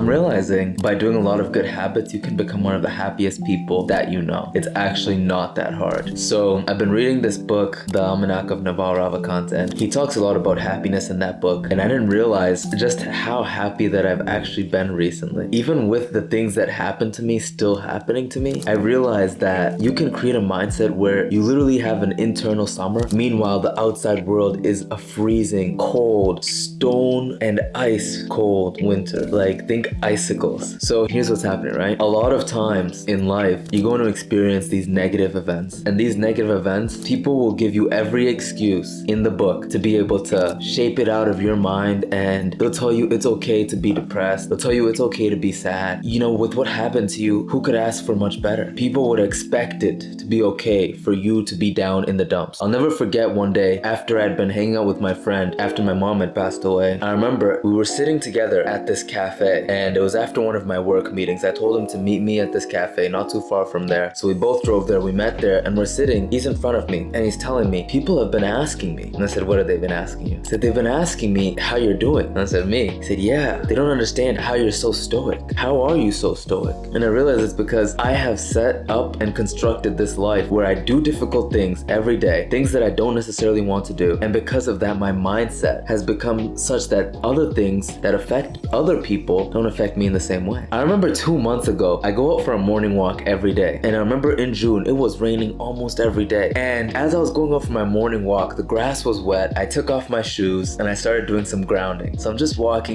I'm realizing by doing a lot of good habits, you can become one of the happiest people that you know. It's actually not that hard. So I've been reading this book, The Almanac of Naval Ravikant, and he talks a lot about happiness in that book. And I didn't realize just how happy that I've actually been recently. Even with the things that happened to me still happening to me, I realized that you can create a mindset where you literally have an internal summer. Meanwhile, the outside world is a freezing, cold, stone and ice cold winter. Like, think icicles. So here's what's happening, right? A lot of times in life, you're going to experience these negative events. And these negative events, people will give you every excuse in the book to be able to shape it out of your mind, and they'll tell you it's okay to be depressed. They'll tell you it's okay to be sad. You know, with what happened to you, who could ask for much better? People would expect it to be okay for you to be down in the dumps. I'll never forget one day after I'd been hanging out with my friend after my mom had passed away. I remember we were sitting together at this cafe, and it was after one of my work meetings. I told him to meet me at this cafe not too far from there. So we both drove there, we met there, and we're sitting. He's in front of me and he's telling me, people have been asking me. And I said, what have they been asking you? He said, they've been asking me how you're doing. And I said, me? He said, yeah, they don't understand how you're so stoic. How are you so stoic? And I realized it's because I have set up and constructed this life where I do difficult things every day, things that I don't necessarily want to do. And because of that, my mindset has become such that other things that affect other people don't affect me in the same way. I remember 2 months ago, I go out for a morning walk every day. And I remember in June, it was raining almost every day. And as I was going out for my morning walk, the grass was wet. I took off my shoes and I started doing some grounding. So I'm just walking.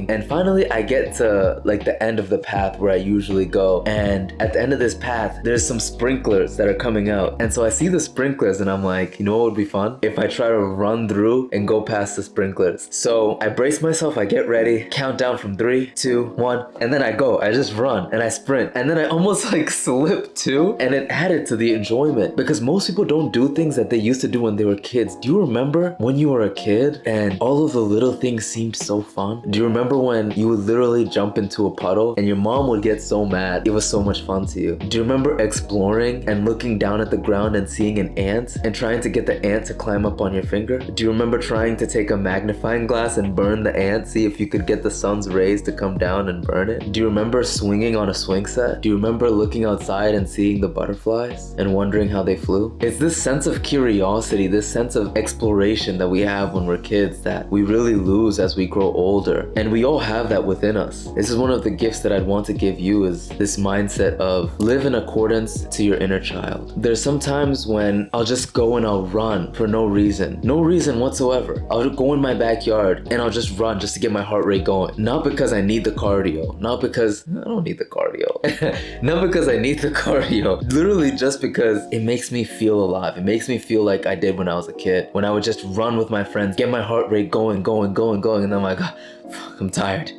And finally I get to like the end of the path where I usually go. And at the end of this path, there's some sprinklers that are coming out. And so I see the sprinklers and I'm like, you know what would be fun? If I try to run through and go past the sprinklers. So I brace myself, I get ready, count down from 3, 2, 1, and then I go. I just run and I sprint. And then I almost like slip too. And it added to the enjoyment because most people don't do things that they used to do when they were kids. Do you remember when you were a kid and all of the little things seemed so fun? Do you remember when you would literally jump into a puddle and your mom would get so mad? It was so much fun to you. Do you remember exploring and looking down at the ground and seeing an ant and trying to get the ant to climb up on your finger? Do you remember trying to take a magnifying glass and burn the ant, see if you could get the sun's rays to come down and burn it? Do you remember swinging on a swing set? Do you remember looking outside and seeing the butterflies and wondering how they flew? It's this sense of curiosity, this sense of exploration that we have when we're kids that we really lose as we grow older. And we all have that within us. This is one of the gifts that I'd want to give you, is this mindset of live in accordance to your inner child. There's some times when I'll just go and I'll run for no reason whatsoever. I'll go in my backyard and I'll just run just to get my heart rate going. Not because I need the cardio, not because I don't need the cardio, not because I need the cardio, literally just because it makes me feel alive. It makes me feel like I did when I was a kid, when I would just run with my friends, get my heart rate going, and then I'm like, oh, fuck, I'm tired.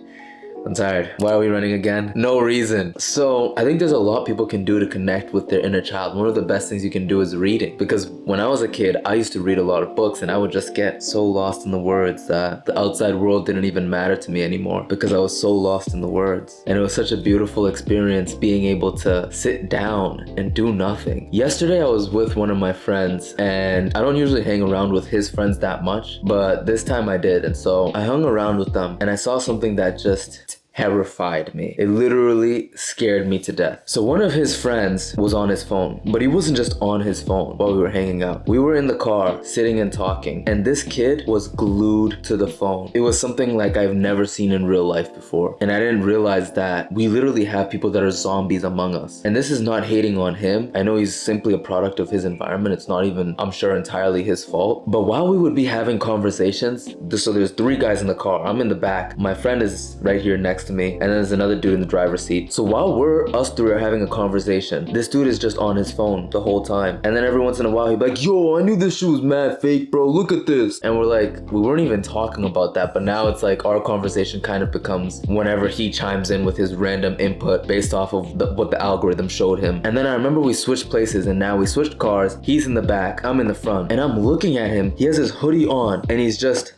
Why are we running again? No reason. So I think there's a lot people can do to connect with their inner child. One of the best things you can do is reading. Because when I was a kid, I used to read a lot of books and I would just get so lost in the words that the outside world didn't even matter to me anymore because I was so lost in the words. And it was such a beautiful experience being able to sit down and do nothing. Yesterday I was with one of my friends, and I don't usually hang around with his friends that much, but this time I did. And so I hung around with them and I saw something that just terrified me. It literally scared me to death. So one of his friends was on his phone, but he wasn't just on his phone while we were hanging out. We were in the car sitting and talking, and this kid was glued to the phone. It was something like I've never seen in real life before. And I didn't realize that we literally have people that are zombies among us. And this is not hating on him. I know he's simply a product of his environment. It's not even, I'm sure, entirely his fault. But while we would be having conversations, so there's 3 guys in the car. I'm in the back. My friend is right here next to me, and then there's another dude in the driver's seat. So while us 3 are having a conversation, this dude is just on his phone the whole time. And then every once in a while he'd be like, yo, I knew this shit was mad fake, bro, look at this. And we're like, we weren't even talking about that, but now it's like our conversation kind of becomes whenever he chimes in with his random input based off of what the algorithm showed him. And then I remember we switched places, and now we switched cars. He's in the back, I'm in the front, and I'm looking at him. He has his hoodie on and he's just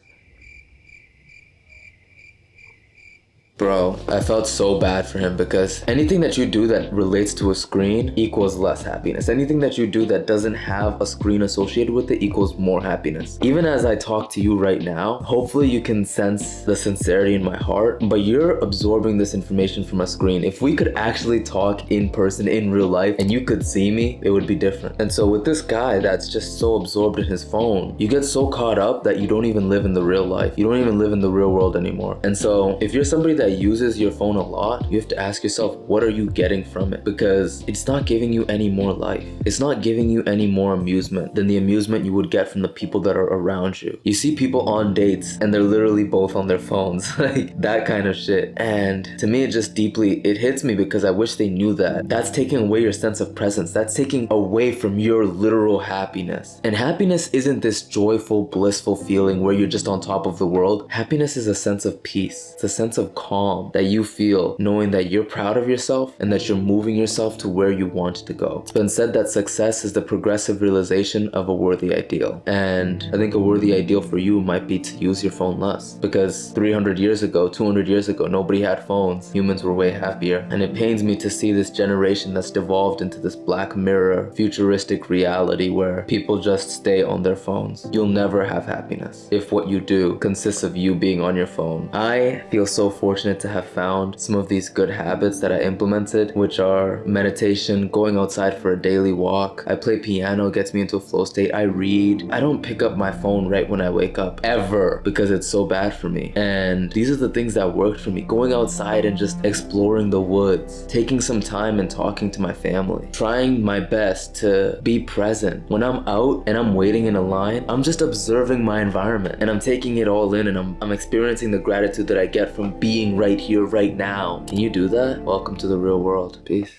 Bro, I felt so bad for him because anything that you do that relates to a screen equals less happiness. Anything that you do that doesn't have a screen associated with it equals more happiness. Even as I talk to you right now, hopefully you can sense the sincerity in my heart, but you're absorbing this information from a screen. If we could actually talk in person, in real life, and you could see me, it would be different. And so with this guy that's just so absorbed in his phone, you get so caught up that you don't even live in the real life. You don't even live in the real world anymore. And so if you're somebody that uses your phone a lot, you have to ask yourself, what are you getting from it? Because it's not giving you any more life. It's not giving you any more amusement than the amusement you would get from the people that are around you. You see people on dates and they're literally both on their phones, like that kind of shit. And to me, it hits me because I wish they knew that. That's taking away your sense of presence. That's taking away from your literal happiness. And happiness isn't this joyful, blissful feeling where you're just on top of the world. Happiness is a sense of peace. It's a sense of calm that you feel knowing that you're proud of yourself and that you're moving yourself to where you want to go. It's been said that success is the progressive realization of a worthy ideal. And I think a worthy ideal for you might be to use your phone less. Because 300 years ago, 200 years ago, nobody had phones. Humans were way happier. And it pains me to see this generation that's devolved into this Black Mirror futuristic reality where people just stay on their phones. You'll never have happiness if what you do consists of you being on your phone. I feel so fortunate to have found some of these good habits that I implemented, which are meditation, going outside for a daily walk. I play piano, gets me into a flow state. I read. I don't pick up my phone right when I wake up, ever, because it's so bad for me. And these are the things that worked for me. Going outside and just exploring the woods, taking some time and talking to my family, trying my best to be present. When I'm out and I'm waiting in a line, I'm just observing my environment and I'm taking it all in, and I'm experiencing the gratitude that I get from being right here, right now. Can you do that? Welcome to the real world. Peace.